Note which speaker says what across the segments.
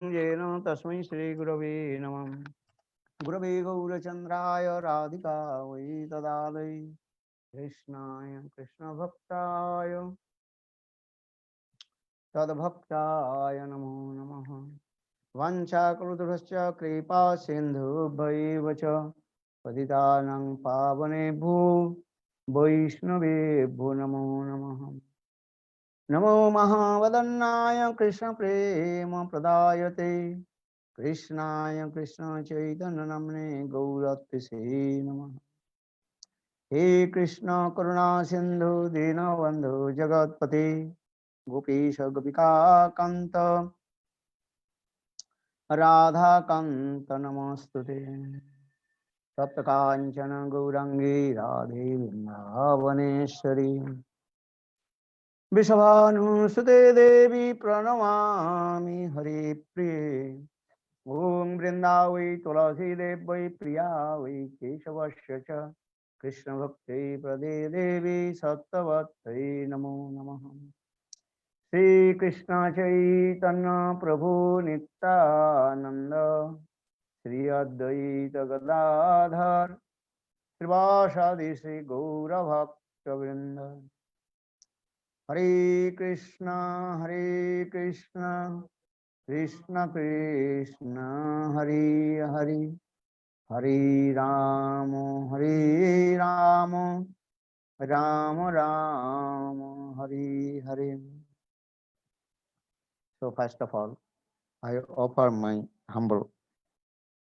Speaker 1: येन तस्मै श्रीगुरवे नमः। गुरवे गौरचन्द्राय राधिकावै तदालय कृष्णाय कृष्णभक्ताय तद्भक्ताय नमो नमः। वाञ्छाकल्पतरुश्च कृपा सिन्धुभ्यैव च पतितानां पावनेभ्यो वैष्णवेभ्यो नमो नमः। नमो महावदन्नाय कृष्णप्रेम प्रदायते कृष्णाय कृष्ण चैतन्य नामने गौरत्से नमः। हे कृष्ण करुणा सिंधु दीनबंधु जगतपते गोपीश गोपिका कांत राधा कांत नमस्तुते। तप्त कांचन गौरांगी राधे वृंदावनेश्वरी वृषभानुसुते देवी प्रणमामि हरिप्रिये। ओम वृंदावै तुलसी देवै प्रिया वै केशवस्य च कृष्ण भक्ति प्रदे देवी सत्तवत्यै नमो नमः। श्री कृष्ण चैतन्य प्रभु नित्यानंद श्री अद्वैत गदाधर श्रीवासादि श्री गौरभक्त वृंद। हरे Krishna Krishna Krishna Hare Hare Hare Ram Ram Ram Ram Hare Hare. So first of all, I offer my humble,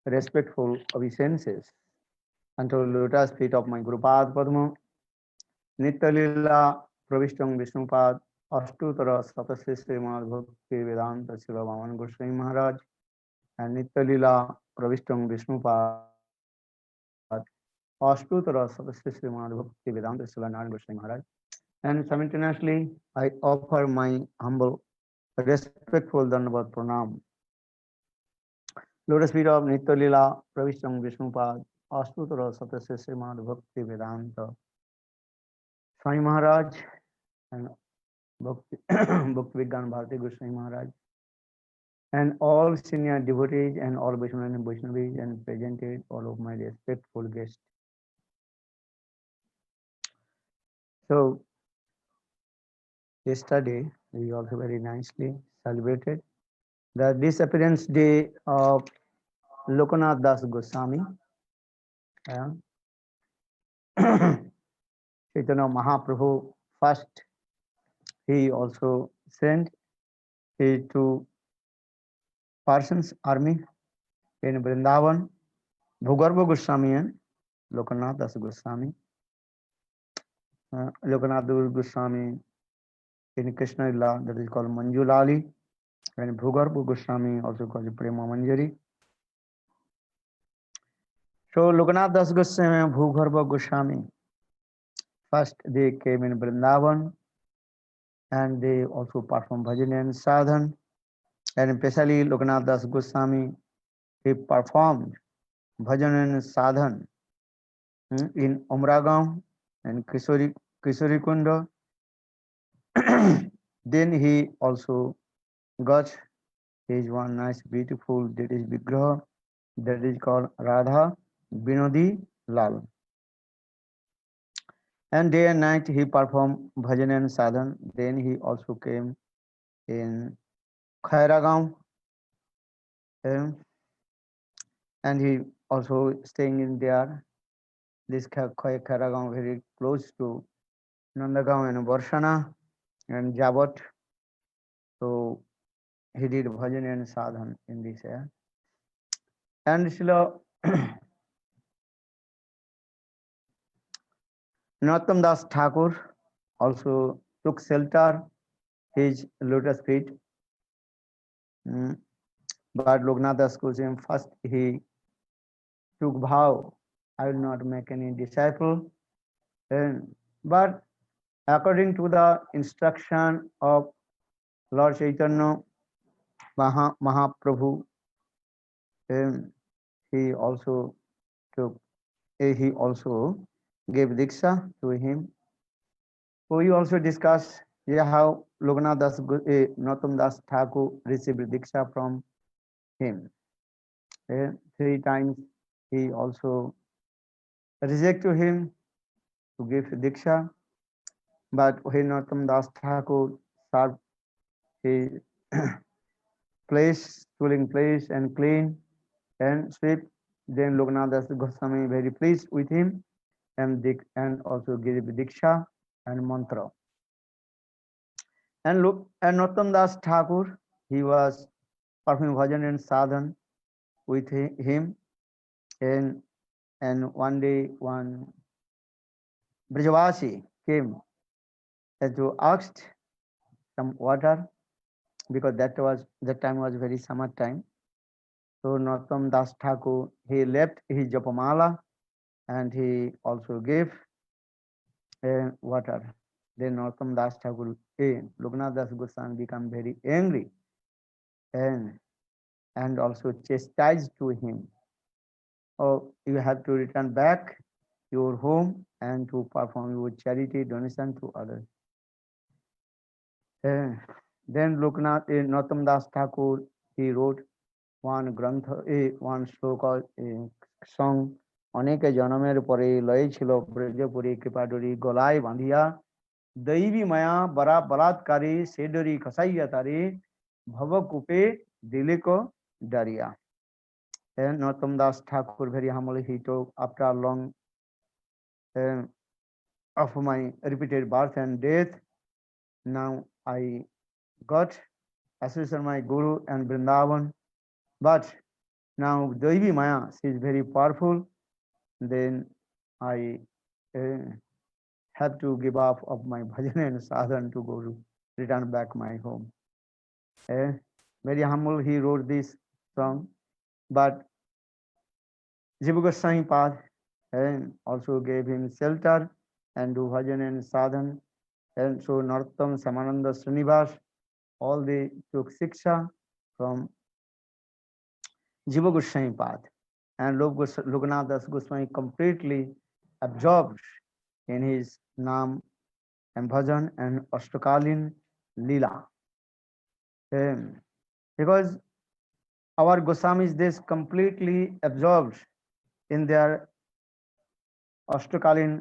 Speaker 1: respectful obeisances unto lotus feet of my Gurupad Padma, Nitya Pravishtam Vishnupad, Ashtutara Satasri Srimad Bhakti Vedanta Srila Vaman Goswami Maharaj, and Nitya Pravishtam Vishnupad, Ashtutara Satasri Srimad Bhakti Vedanta Srila Narayan Goswami Maharaj. And simultaneously, I offer my humble, respectful Dandavat Pranam. Lotus feet of Nitya Lila, Pravishtam Vishnupad, Ashtutara Satasya Srimad Bhakti Vedanta Swami Maharaj, and Bhakti, Bhakti Vigyan Bharati Goswami Maharaj, and all senior devotees and all Vaishnavas and Vaishnavis and presented all of my respectful guests. So, yesterday we also very nicely celebrated the disappearance day of Lokanath Das Goswami. Yeah. Chaitanya Mahaprabhu first he also sent his two persons army in Vrindavan, Bhugarbha Goswami and Lokanath Das Goswami. Lokanath Das Goswami in Krishna Lila, that is called Manjulali, and Bhugarbha Goswami also called Prema Manjari. So Lokanath Das Goswami and Bhugarbha Goswami first they came in Vrindavan and they also performed bhajan and sadhan, and especially Lokanath Das Goswami he performed bhajan and sadhan in Umragaon and Kishori Kunda. Then he also got his one nice beautiful that is Vigraha that is called Radha Binodi Lal. And day and night he performed bhajan and sadhan. Then he also came in Khairagaon and he also staying in there. This Khairagaon very close to Nandagaon and Varshana and Jabat. So he did bhajan and sadhan in this area. And Srila Narottam Das Thakur also took shelter his lotus feet. But Loknath Das Goswami first he took vow, I will not make any disciple. But according to the instruction of Lord Chaitanya Mahaprabhu, he also took, he also gave diksha to him. So we also discussed how Loknath Das, Narottam Das Thakur received diksha from him. And 3 times he also rejected him to give Diksha. But when Narottam Das Thakur served his place, stooling place and clean and sweep, then Lokanath Das Goswami very pleased with him and also gave Diksha and mantra. And look, and Narottam Das Thakur, he was performing bhajan and sadhan with him, and one day one Brajavasi came and to asked some water because that time was very summer time. So Narottam Das Thakur, he left his Japamala and he also gave water. Then Narottam Das Thakur, Lokanath Das Goswami become very angry and also chastised to him. Oh, you have to return back your home and to perform your charity donation to others. Then Narottam Das Thakur, he wrote one grantha, one sloka, song. অনেকে জনমের পরে লয়ে ছিল ব্রজপুরী কৃপাডরি গলায় বাঁধিয়া দৈবী মায়া বরা বলাৎকারী সেডরি খসাইয়া তারে ভবকূপে দিলিক ডারিয়া. And Narottam Das Thakur very humbly he took after long of my repeated birth and death, now I got association my Guru and Vrindavan, but now Devi Maya, she is very powerful. Then I have to give up of my bhajan and sadhan to go to return back my home. Very humble he wrote this song, but Jiva Goswami Pad also gave him shelter and do bhajan and sadhan. And so Narottam, Samananda, Srinivas, all they took shiksha from Jiva Goswami Pad. And Lokanath Das Goswami completely absorbed in his Nam and Bhajan and Ashtakalin Leela. Because our Goswamis, they completely absorbed in their Ashtakalin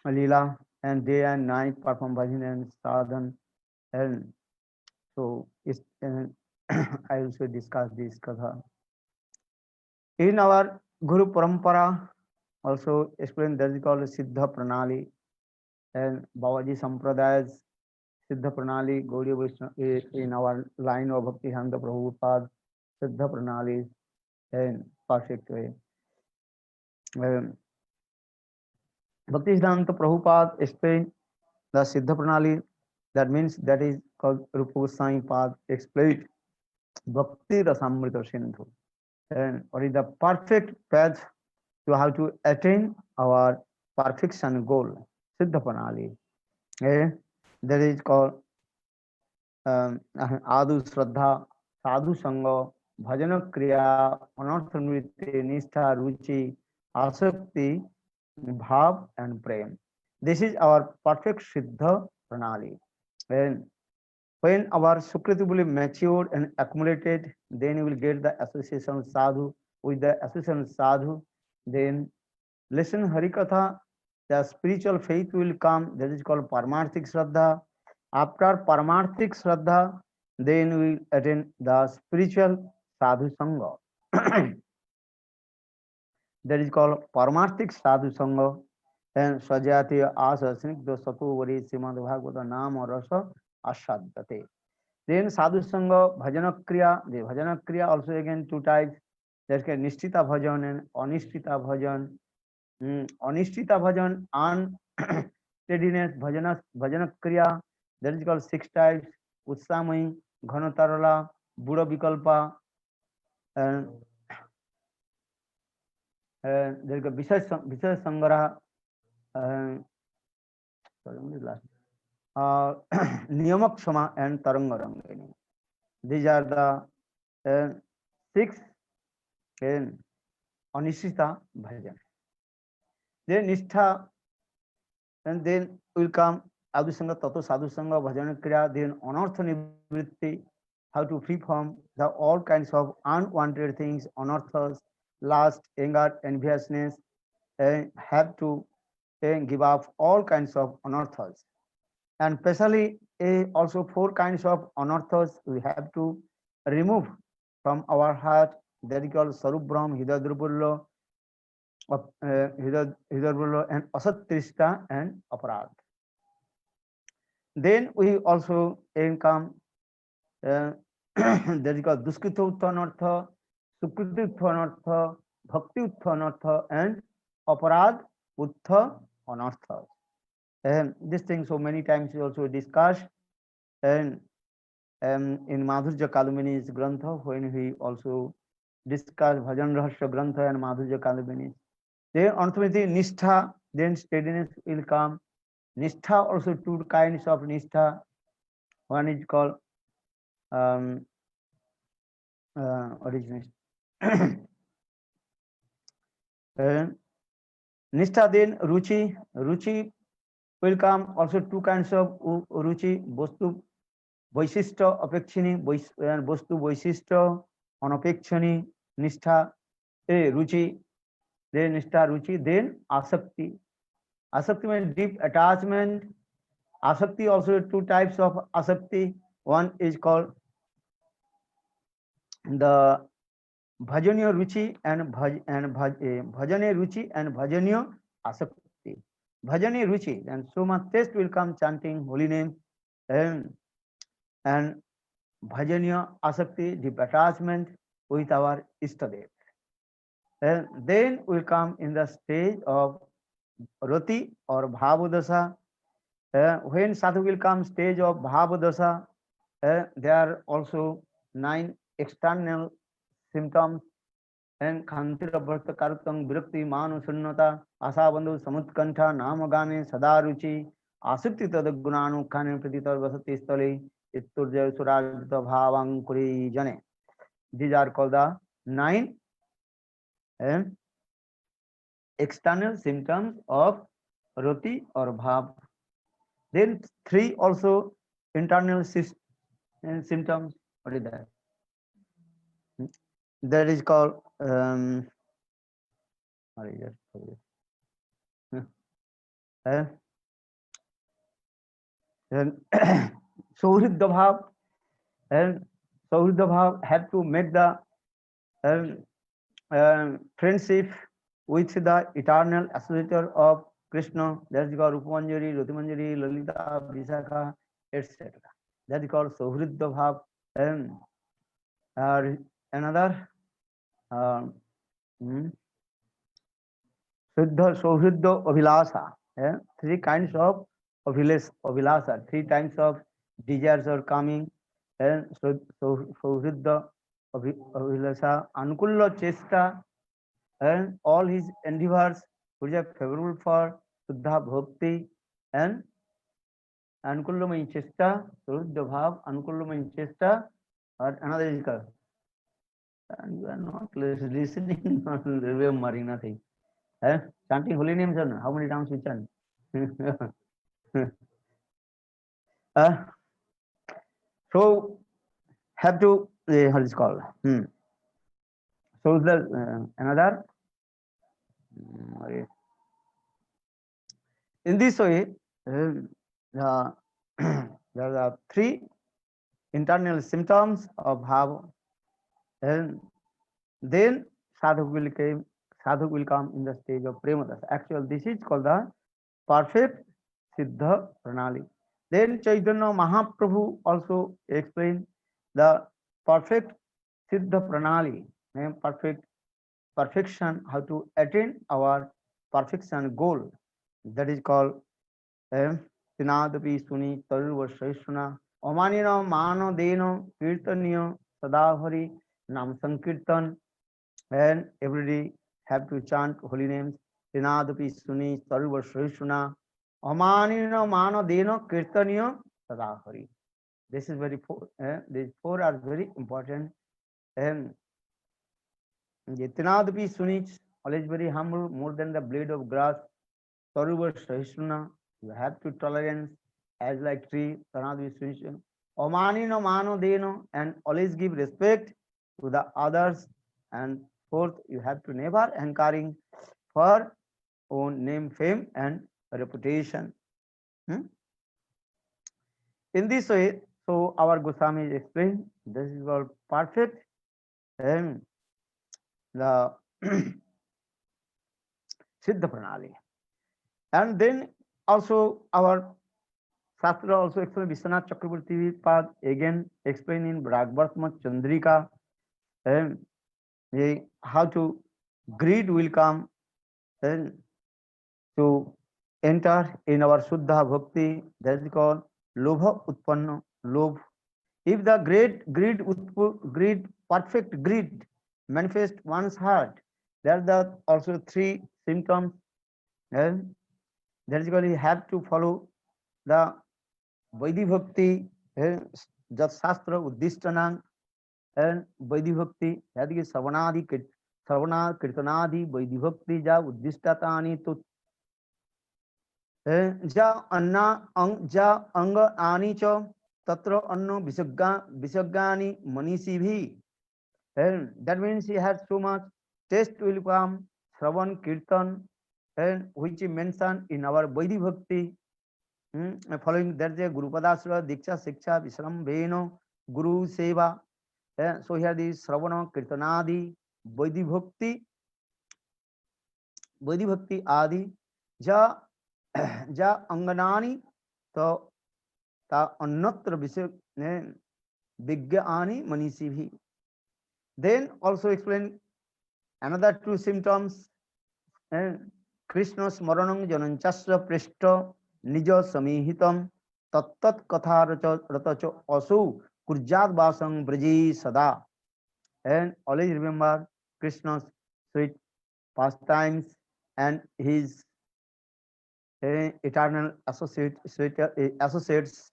Speaker 1: Leela and day and night perform bhajan and sadhan. And so I also discuss this katha. In our Guru Parampara also explained that is called Siddha Pranali, and Babaji Sampradayas Siddha Pranali, Gaudiya Vaishnava in our line of Bhaktivedanta Prabhupada, Siddha Pranali in perfect way. Bhaktivedanta Prabhupada explained the Siddha Pranali, that means that is called Rupa Goswami Pad explained Bhakti Rasamrita Sindhu. And what is the perfect path to how to attain our perfection goal, Siddha Pranali. That is called Adu Shraddha, Sadhu Sangha, Bhajana Kriya, Anartha Nritti, Nishtha, Ruchi, Asakti, Bhav and Prem. This is our perfect Siddha Pranali. And when our Sukriti will be matured and accumulated, then you will get the association sadhu. With the association sadhu, then listen Harikatha, the spiritual faith will come. That is called Paramarthik Shraddha. After Paramarthik Shraddha, then we will attend the spiritual sadhu sangha. That is called Paramarthik sadhu sangha. And Swajati Asa Snigdha Satuvari Srimad Bhagavata Nama Rasa Ashadate. Then Sadhu Sangha, Bhajana Kriya. The Bhajana Kriya also again 2 types. There's Nishtita Bhajan and Anishtita Bhajan. Anishtita Bhajan, unsteadiness, Bhajana Kriya. That is called 6 types. Utsamai, Ghanatarala, Buddha Vikalpa, and there is Vishaya Sangara. Niyamakshama and Tarangarangani. These are the 6 Anishtita Bhajan. Then Nishtha, and then will come Adu Sangha, Tato Sadhu Sangha, Bhajana Kriya, then Anartha Nivritti, how to free from the all kinds of unwanted things, unearths, lust, anger, enviousness, and have to give up all kinds of unearths. And especially also four kinds of unearths we have to remove from our heart. That is called Sarup Brahm, Hidadrupullo, and Asatrishta and Aparad. Then we also come that is called Duskita Uttanartha, Sukriti Uttanartha, Bhakti Uttanartha, and Aparad Utha Anartha. And this thing so many times we also discussed, and in Madhurya Kalumini's Grantha, when we also discuss Bhajan Rahasya Grantha and Madhurya Kalumini. Then ultimately Nishtha, then steadiness will come. Nishtha also two kinds of Nishtha. One is called what is next? Nishtha, then Ruchi. Ruchi will come also two kinds of Ruchi, Bostu Vaishishta Apekshini, Bostu Vaishishta Anapekshani, Nishtha, Ruchi, then Nishtha Ruchi, then Asakti. Asakti means deep attachment. Asakti also two types of Asakti. One is called the Bhajanya Ruchi and Bhajane Ruchi and Bhajanya Asakti. Bhajane Ruchi, and so much taste will come chanting holy name, and Bhajanya Asakti, deep attachment with our Istadev. And then we come in the stage of Rati or Bhavadasa. When sadhu will come stage of Bhavadasa, there are also 9 external symptoms, and Khantira Bharta Kartang Virakti Manu Sunnata Asabandhu Samutkantha Namagane Sadaruchi Asukti Tadagunanu Kane Pratitar Vasati Stali Itturjaya Surajita Bhavankuri Jane. These are called the 9 external symptoms of Rati or Bhav. Then 3 also internal symptoms. What is that? That is called what is that? Sauhridya Bhav, and Sauhridya Bhav have to make the friendship with the eternal associator of Krishna. That is called Rupamanjari, Ratimanjari, Lalita, Visakha, etc. That is called Sauhridya Bhav. And another Siddha Sauhridya Abhilasa. 3 kinds of Abhilasa, 3 types of desires are coming. And Sauhridya Abhilasa, Anukulla Chesta, and all his endeavors which are favorable for Suddha Bhakti, and Anukulamai Chesta, Sauhridya Bhav, Anukulamai Chesta, or another is called. And you are not listening, not remembering nothing. Chanting holy names, how many times we chant? So have to how is it called? So the another in this way there are 3 internal symptoms of bhava, and then sadhu will come in the stage of premadas. Actually, this is called the perfect siddha pranali. Then Chaitanya Mahaprabhu also explained the perfect siddha pranali, perfection, how to attain our perfection goal. That is called Tinadapi Suni Tarva Shaishuna Omanino Mano Deno Kirtaniyo Sadahari Nam Sankirtan, and every day have to chant holy names. Tinadapi Suni Tarva Shaishuna Omanino Mano Deno Kirtaniyo Sadahari. This is very these 4 are very important. And Tinadapi Suni, always very humble, more than the blade of grass. Taruva Sahishruna, you have to tolerance as like tree, Tanadvi Suni. Omanino mano deno, and always give respect to the others. And fourth, you have to never hankering for own name, fame, and reputation. Hmm? In this way, so our Goswami explained this is all perfect and the Siddha Pranali. And then also our Shastra also explained Vishwanath Chakravarti Pad again explained in Bragvartma Chandrika and how to greed will come and to enter in our Shuddha Bhakti, that is called Lobha Utpanna, Lobh. If the greed, perfect greed manifest one's heart, there are the also three symptoms. And that is called you have to follow the Vaidhi Bhakti, Jat Shastra Uddishtanang, and Vaidhi Bhakti, that is Savana Kirtanadi, Vaidhi Bhakti, Ja Uddishtatani, to Ja Anna Ja Anga Ani Cho, Tatra Anno Visagani Manishi Bhi. And that means he has so much taste will come, Shravan Kirtan, and which is mentioned in our Vaidhi Bhakti. Following that, the Guru Padasura, Diksha, Siksha, Visrambheno, Guru Seva. So here the Shravana, Kirtanadi, Vaidhi Bhakti Adi, Ja Ja Anganani, to Ta Annatra Vigyani Manishi Bhi. Then also explain another two symptoms. Krishna Smaranam Jananchasya Prishta Nijo Samihitam Tattat Katha Ratacho Asu Kurjat Vasang Braji Sada. And always remember Krishna's sweet pastimes and his eternal associates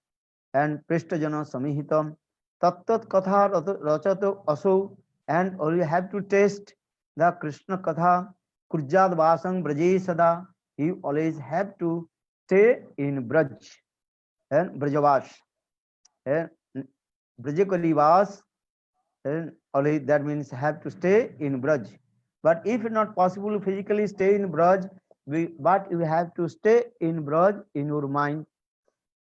Speaker 1: and Prishtajana Samihitam Tattat Katha Rachato Asu, and all you have to taste the Krishna Katha Kurjad Vasang Braji Sada. You always have to stay in Braj and Brajavash and Brajakalivas, and always that means have to stay in Braj. But if not possible physically stay in Braj, but you have to stay in Braj in your mind.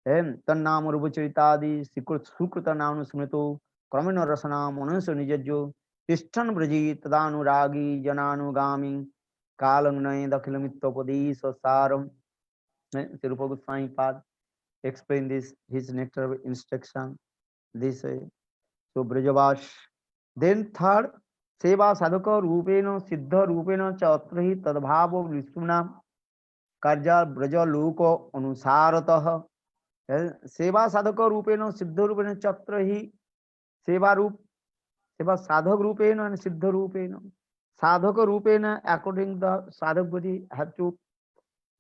Speaker 1: तन्नाम रूपचरितादि सुकृत नाम स्मृतो क्रमेण रसना मनुष्य निजो तिष्ठन ब्रजी तदानुरागी जनानुगामी कालं नये दखिलमित्तोपदेश सारम. Rupa Goswami Pad explain this his nectar instruction this way. So Brajavash. Then third, Seva Sadhaka Rupena Siddha Rupena Chatrahi Tadbhava Vishunam Karja Braja Loko Anusaratah. सेवा साधक रूपेण सिद्ध रूपेण चक्र ही सेवा रूप सेवा साधक रूपेण and सिद्ध रूपेण. साधक रूपेण according the sadhak body have to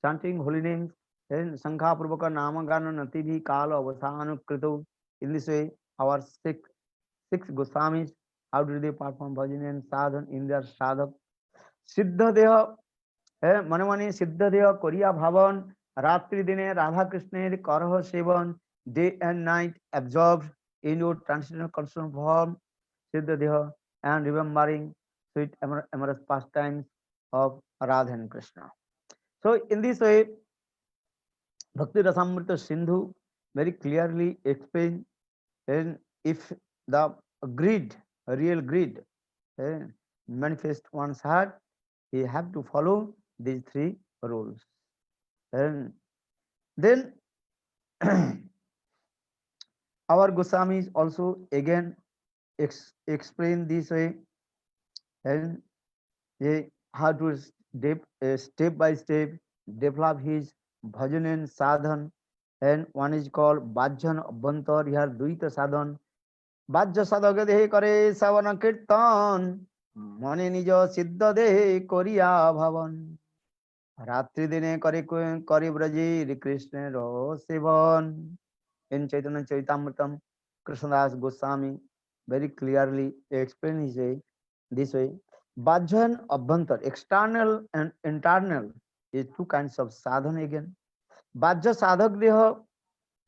Speaker 1: chanting holy names and sankha purvaka nama gana nati bhi kala avasana krito. In this way our six Goswamis, how do they perform bhajan and sadhan in their sadhak. Siddha deha মনে মনে সিদ্ধ দেহ করিয়া ভাবন রাত্রি দিনে রাধা কৃষ্ণের করহ সেবন day and night absorbed in your transcendental constant form siddha deha and remembering sweet amorous pastimes of Radha and Krishna. So in this way Bhakti Rasamrita Sindhu very clearly explain, and if the greed, real greed manifest one's heart, he have to follow these three rules. And then our Goswamis also again explain this way, and how to step by step develop his bhajan and sadhan. And one is called Bhajjan Abhantar, here Duita Sadhan. Bhajya Sadhaka Dehe Kare Savana Kirtan Mane Nijo Siddha Dehe Koriya Bhavan. রাত্রি দিনে করে ব্রজে কৃষ্ণের সেবন. In Chaitanya Charitamrita, Krishnadas Goswami very clearly explain his way this way. Bhajjan Abhantar, external and internal, is two kinds of sadhana again. Bhajya sadhak deha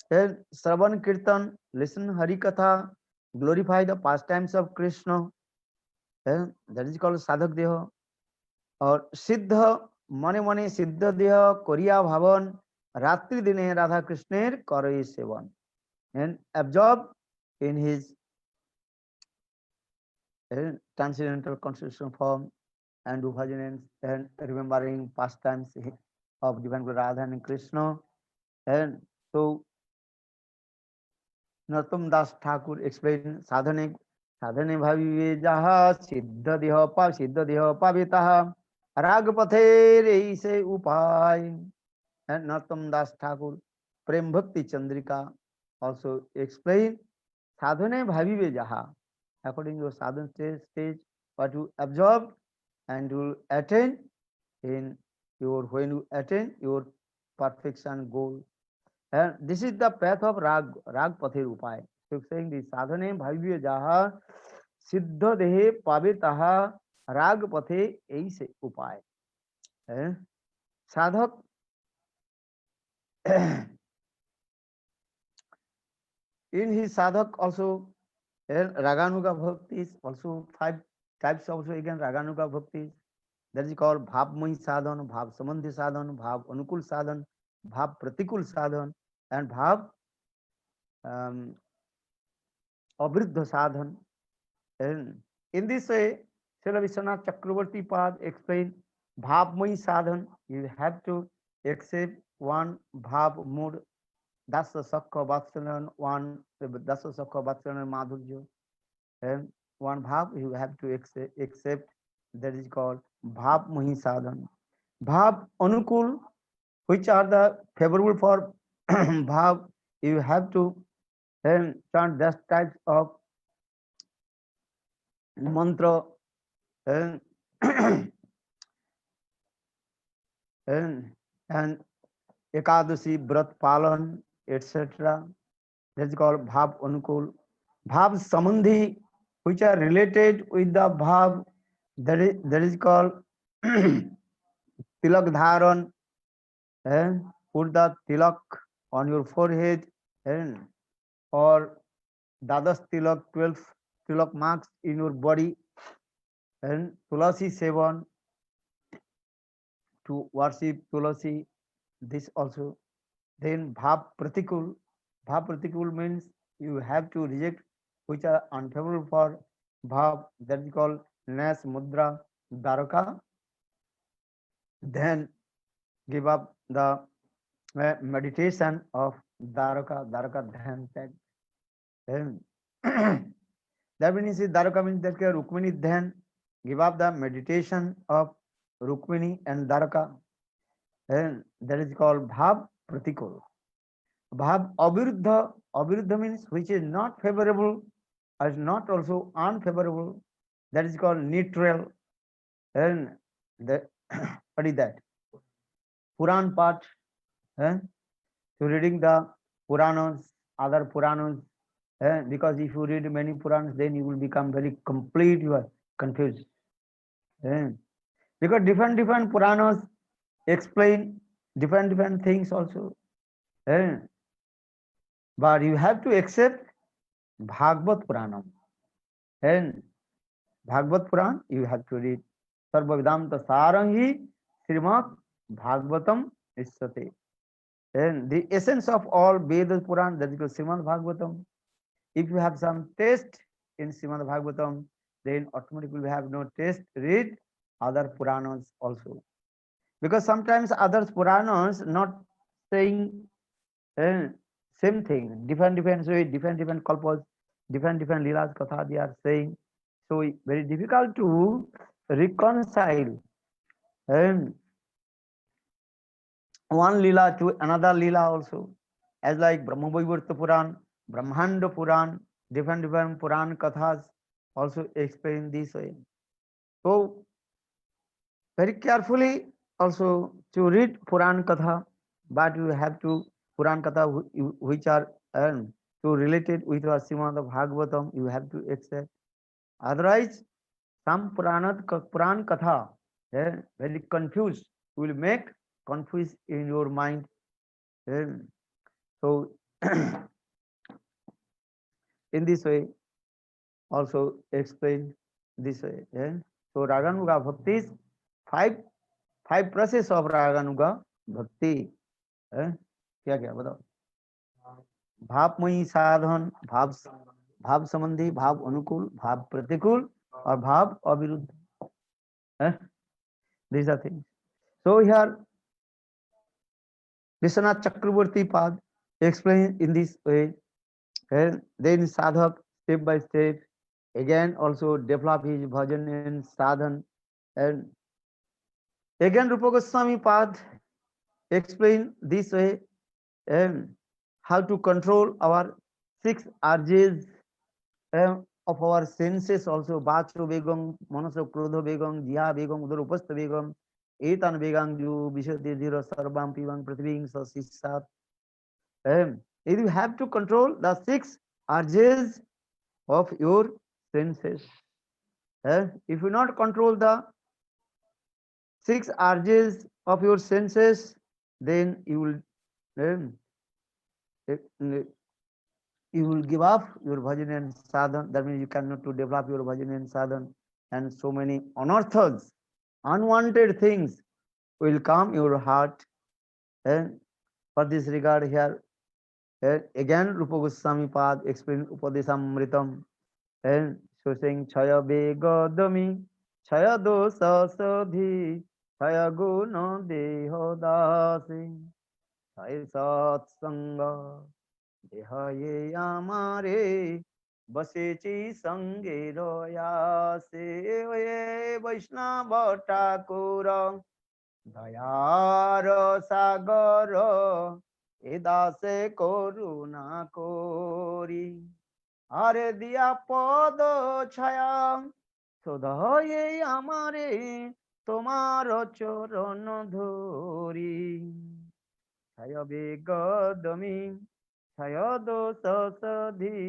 Speaker 1: Then Shravan Kirtan, listen Hari Katha, glorify the pastimes of Krishna. Then that is called Sadhak Deha. Or Siddha, mane mane Siddha Deha, Koriya Bhavan, Ratri Dine Radha Krishner, Karai Sevan. And absorb in his transcendental constitutional form and do bhajan and remembering pastimes of divine Radha and Krishna. And so Narottam Das Thakur explained sadhane bhavive jaha siddha deha pavitaha rag pathe reise upay. And Narottam Das Thakur Prem Bhakti Chandrika also explained sadhane bhavive jaha, according to sadhan stage what you absorb and you attain in your when you attain your perfection goal. And this is the path of rag pather upay. So saying the sadhane bhavya jaha siddha dehe pabe taha rag pathe aise upay. Sadhak in his sadhak also raganuga bhakti is also 5 types also again raganuga bhakti. That is called bhavmohi sadhan, bhav samandhi sadhan, bhav anukul sadhan, bhav pratikul sadhan, and bhav um, avriddha sadhan. And in this way, Srila Vishwanath Chakravarti Pad explained bhavmohi sadhan. You have to accept one bhav mood, dasa sakha vatsalan, one dasa sakha vatsalan madhurya, and one bhav you have to accept. That is called bhavmohi sadhan. Bhav anukul, which are the favorable for bhav, you have to chant that types of mantra and and Ekadashi, Vrat Palan, etc. That's called Bhav Anukul. Bhav Samandhi, which are related with the Bhav, that is called Tilak Dharan, and put the Tilak on your forehead, and or Dadas Tilak, 12 Tilak marks in your body, and Tulasi Sevan, to worship Tulasi, this also. Then Bhav Pratikul. Bhav Pratikul means you have to reject which are unfavorable for Bhav, that is called Nas Mudra Dharaka. Then give up the meditation of Dharaka Dhyan Tag. Then that means Dharaka means that Rukmini Dhyan, give up the meditation of Rukmini and Dharaka. And that is called Bhav Pratikul. Bhav aviruddha means which is not favorable, as not also unfavorable. That is called neutral. And the what is that? Puran part. So reading the Puranas, other Puranas. Because if you read many Puranas, then you will become very complete. You are confused. Because different Puranas explain different things also. But you have to accept Bhagavad Puranam. And Bhagavad Puran, you have to read Sarva Vedanta Sarangi Srimad Bhagavatam Isate. And the essence of all Vedas Puran, that is called Srimad Bhagavatam. If you have some taste in Srimad Bhagavatam, then automatically we have no taste. Read other Puranas also. Because sometimes other Puranas not saying same thing, different way, different kalpas, different leelas katha they are saying. So very difficult to reconcile one leela to another leela also. As like Brahma Vaivarta Puran, Brahmanda Puran, different Puran kathas also explain this way. So very carefully also to read Puran katha, but you have to Puran katha which are to related with the Srimad Bhagavatam, you have to accept. Otherwise, some Puran katha very confused, will make confused in your mind. So In this way, also explain this way. Yeah? So Raganuga Bhakti is five process of Raganuga Bhakti. क्या क्या बताओ? भावमयी साधन, भाव संबंधी, भाव अनुकूल, भाव प्रतिकूल और भाव अविरुद्ध. These are things. So here Vishwanath Chakraborty Pad explained in this way. And then sadhak step by step again also develop his bhajan and sadhan. And again Rupa Goswami Pad explain this way, and how to control our 6 urges of our senses also. Bacho begam, manaso krodho begam, jiha begam, udar upastha begam, etan begam ju vishati dhira sarvam pivang prativing sasisat. You have to control the 6 urges of your senses. If you not control the 6 urges of your senses, then you will give up your bhajan and sadhan. That means you cannot to develop your bhajan and sadhan, and so many unearths, unwanted things will come your heart. And for this regard here, again Rupa Goswami Pad explain Upadesamritam, and so saying Chaya Begadami, Chaya Dosa Sadhi, Chaya Guna Deho Dasi, Chaya Satsanga, Dehaye Amare, Basechi Sange Royase, Oye Vaishnava Thakura, Dayar Sagar, Edase Koruna Kori. আরে দিয়া পদ ছায়া সদয়ে আমারে তোমার চরণ ধরি ছায় বেগদমি ছায় দোষ সধি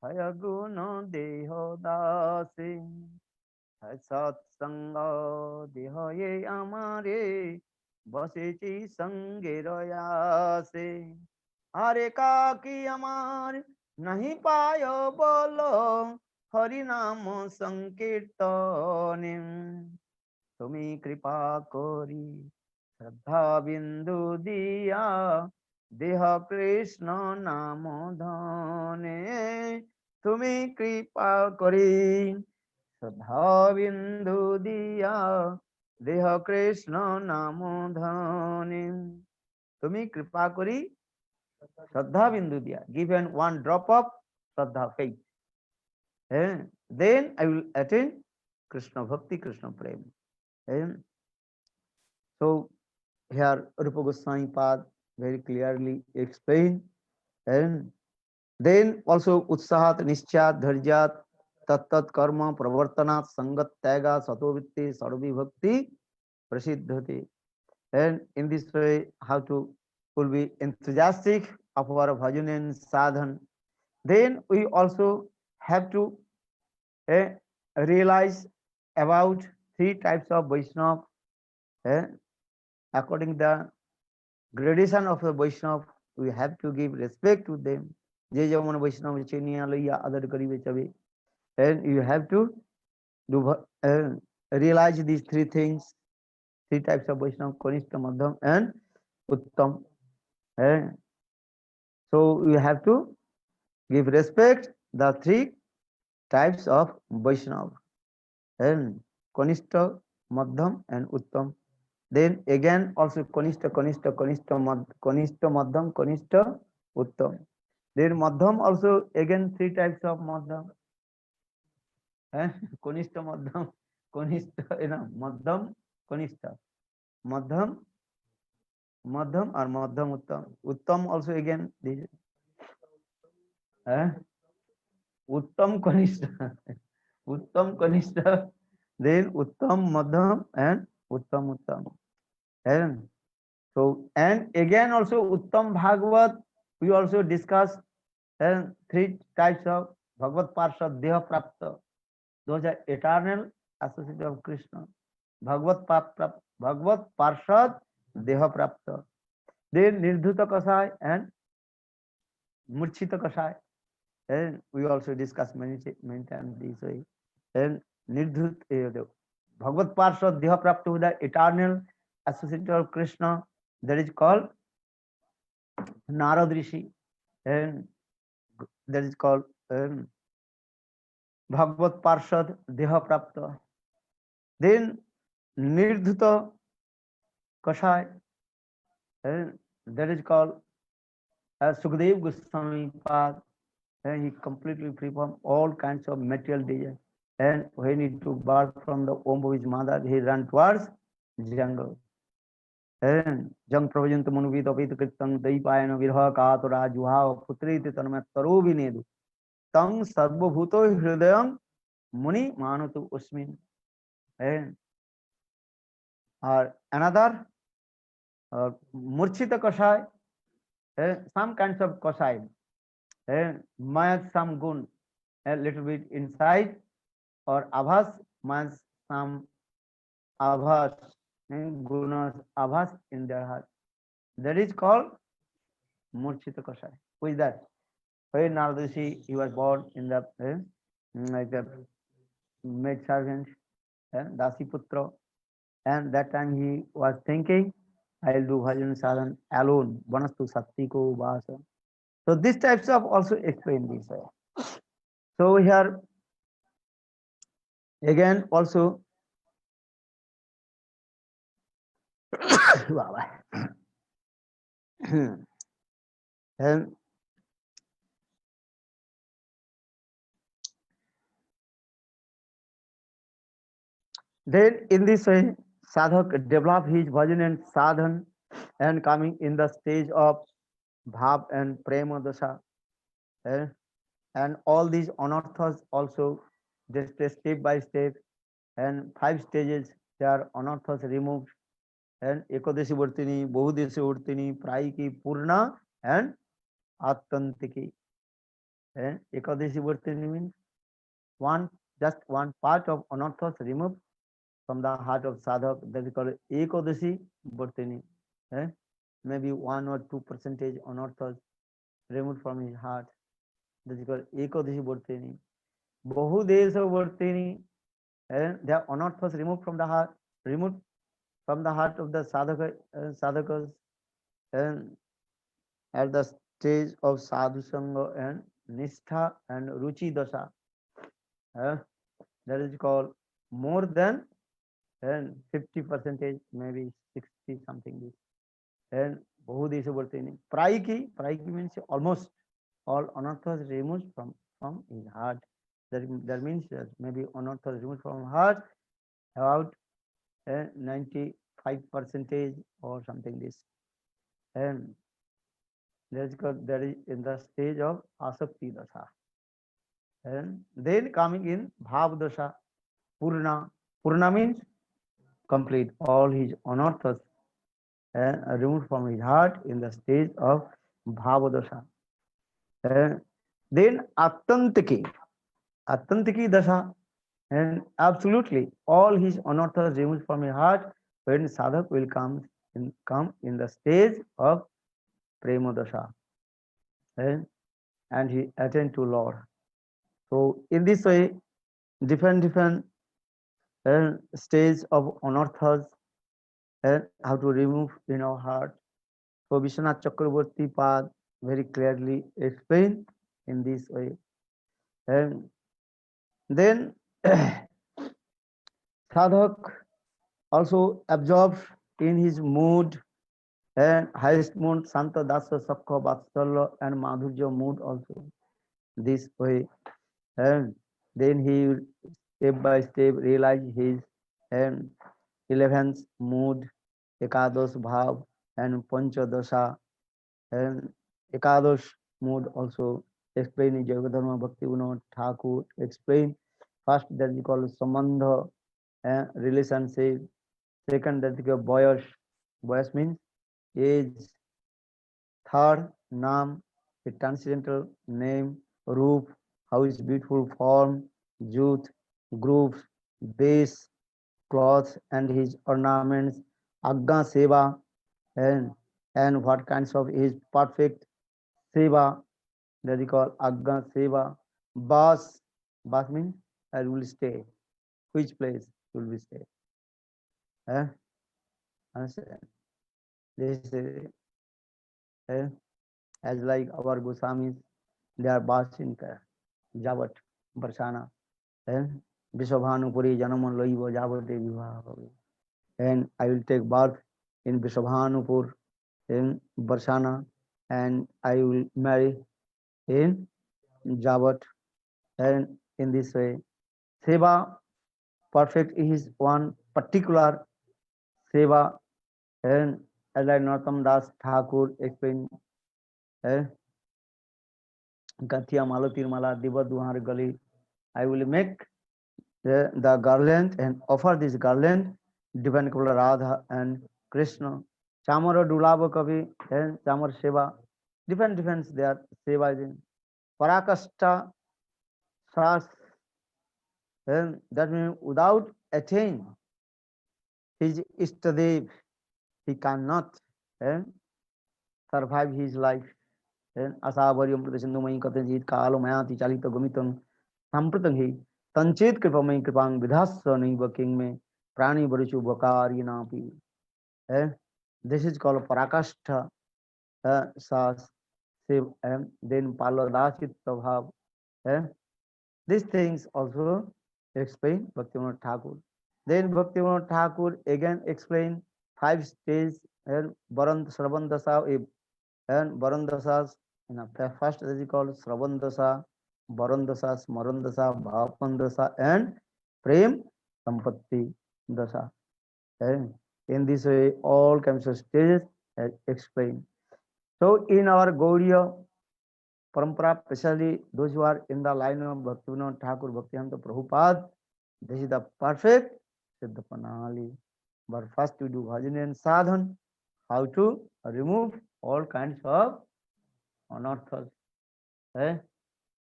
Speaker 1: ছায় গুণ দেহ দাসে ছায় সৎসঙ্গ দেহয়ে আমারে বসেছি সঙ্গে রয়াসে আরে কাকি আমার नहीं पायो बोलो हरि नाम संकीर्तने तुम्हें कृपा करी श्रद्धा बिंदु दिया देह कृष्ण नाम धने तुम्हें कृपा करी श्रद्धा बिंदु दिया देह कृष्ण नाम धने तुम्हें कृपा करी Shraddha Bindu diya, given 1 drop of Shraddha faith. Then I will attain Krishna Bhakti, Krishna Prem. So here Rupa Goswami Pad very clearly explained. And then also Utsahat, Nischat, Dharjat, Tat Karma, Pravartanat, Sangat, Tyaga, Satovitti, Sarvi Bhakti, Prasiddhati. And in this way, how to will be enthusiastic of our bhajan and sadhan. Then we also have to realize about 3 types of Vaishnava. According to the gradation of the Vaishnava, we have to give respect to them. Je Jaman Vaishnava Cheniya Laya Adar Karibe Chabe. And you have to do realize these 3 things, 3 types of Vaishnava: Kanishta, Madhyam and Uttam. So you have to give respect the 3 types of Vaishnava, and Kanishta, Madhyam and Uttam. Then again also Kanishta, Madhyam, Kanishta, Uttam. Then Madhyam also again 3 types of Madhyam. Kanishta, Madhyam, Kanishta, Madhyam, Kanishta, Madhyam, or Madhyam, Uttam. Uttam also again this. Uttam, Kanishta, Uttam, Kanishta, then Uttam, Madhyam and Uttam, Uttam. And so, and again also Uttam Bhagavat, we also discussed 3 types of Bhagavad Parshad, Deha Prapta. Those are eternal associate of Krishna. Bhagavad Parshad, Deha Prapta. Then Nirdhuta Kasai and Murchita Kashai. And we also discussed many times this way. And Nirdhut, the Bhagavad Parshad Deha Prapta with the eternal associate of Krishna, that is called Narad Rishi, and that is called Bhagavad Parshad Deha Prapta. Then Nirdhuta Kashai, and that is called Sukhdev Goswami Pad, and he completely free from all kinds of material desire. And when he took birth from the womb of his mother, he ran towards jungle. And jang pravajant manuvid apit kritam daipayana virha katura juha putriti tanmat taro vinedu tang sarvabhuto hridayam muni manatu usmin. And another murchita kashai, some kinds of kashai, mayat some gun a little bit inside, or abhas mayat some abhas gunas abhas in their heart. That is called murchita kashai. Who is that? When Naradashi, he was born in the like a maid servant, Dasiputra, and that time he was thinking, I'll do bhajan sadhan alone, vanastu sattiko vasa. So these types of also explain this way. So here again also and then in this way sadhak develop his bhajan and sadhan and coming in the stage of bhav and prema dasha, and all these anarthas also just step by step, and 5 stages they are anarthas removed, and ekadashi vartini, bahudeshi vartini, prayiki, purna, and atantiki. And ekadashi vartini means just one part of anarthas removed from the heart of sadhak, that is called ekadashi vartini. Maybe 1 or 2% anarthas removed from his heart, that is called ekadashi vartini. Bahudesha vartini, and they are anarthas removed from the heart, of the sadhakas, and at the stage of sadhu sangha and nishtha and ruchi dasha, that is called more than and 50%, maybe 60 something. And bahudesha vartini. Prayiki means almost all anarthas removed from his heart. That means that maybe anarthas removed from heart about 95% or something this. And that is in the stage of asakti dasha. And then coming in bhav dasha, purna. Purna means complete, all his anarthas removed from his heart in the stage of bhava dasha. And then atantiki dasha, and absolutely all his anarthas removed from his heart when sadhak will come in the stage of prema dasha, and he attend to Lord. So in this way, different stage of anarthas and how to remove in our heart. So Vishwanath Chakraborty Pad very clearly explained in this way. And then sadhak also absorbs in his mood, and highest mood Santa Dasa Sakha Vatsalya and Madhurya mood also this way. And then he will step by step realize his and 11th mood, Ekados Bhav and Panchadasha, and Ekadosh mood also explain Jagadharma Bhakti Vinod Thakur explain. First that we call Sambandha, relationship. Second that we call Boyash. Boyash means age. Third, Nam, the transcendental name, Roop, how is beautiful form, youth, groups, base, clothes and his ornaments, Agga Seva, and what kinds of his perfect Seva, that is called Agga Seva. Bas, Bas means I will stay. Which place will we stay? Eh? Understand? This is as like our Goswamis, they are Bas in Javat, Barsana. Vishwabhanupuri Janama Loiva Javate Vivaha. And I will take birth in Vishwabhanupur in Barsana, and I will marry in Javat. And in this way, Seva perfect is one particular Seva, and as like Narottam Das Thakur explained, Gathia Malatir Mala Diva Duhar Gali, I will make the garland and offer this garland depend upon Radha and Krishna. Chamara Dulava Kavi and Chamar Seva. Different their Seva is in. Parakasta Sas, and that means without attain his Istadev, he cannot survive his life. Asavariyam Pradesindumai Katanjit Kalo Mayati Chalita Gumitam Sampratanghi Tanchit Kripamai Kripang Vidhasa Niva King me Prani Barishu Bakari Napi. This is called Parakashta Sas. Then Paladasit Prabhav. These things also explain Bhaktivinoda Thakur. Then Bhaktivinoda Thakur again explain 5 stages and Sravandasa and Varandasas. First is called Sravandasa, Varandasa, Smarandasa, Bhapandasa, and Prem Sampatti Dasa. And in this way, all kinds of stages are explained. So in our Gaudiya Parampara, especially those who are in the line of Bhaktivinoda Thakur, Bhaktivedanta Prabhupada, this is the perfect Siddha Pranali. But first we do bhajan and sadhan, how to remove all kinds of unearths.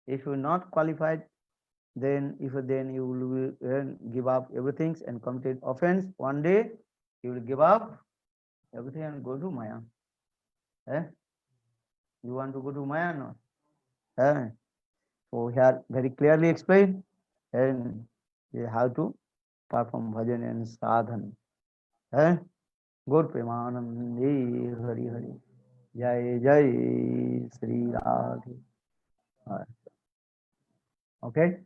Speaker 1: If you are not qualified, then you will give up everything and commit offense. One day you will give up everything and go to Maya. You want to go to Maya, no? So here very clearly explained and how to perform bhajan and sadhan. Gaur Premanandi Hari Hari. Jai Jai Sri Radhe. Okay.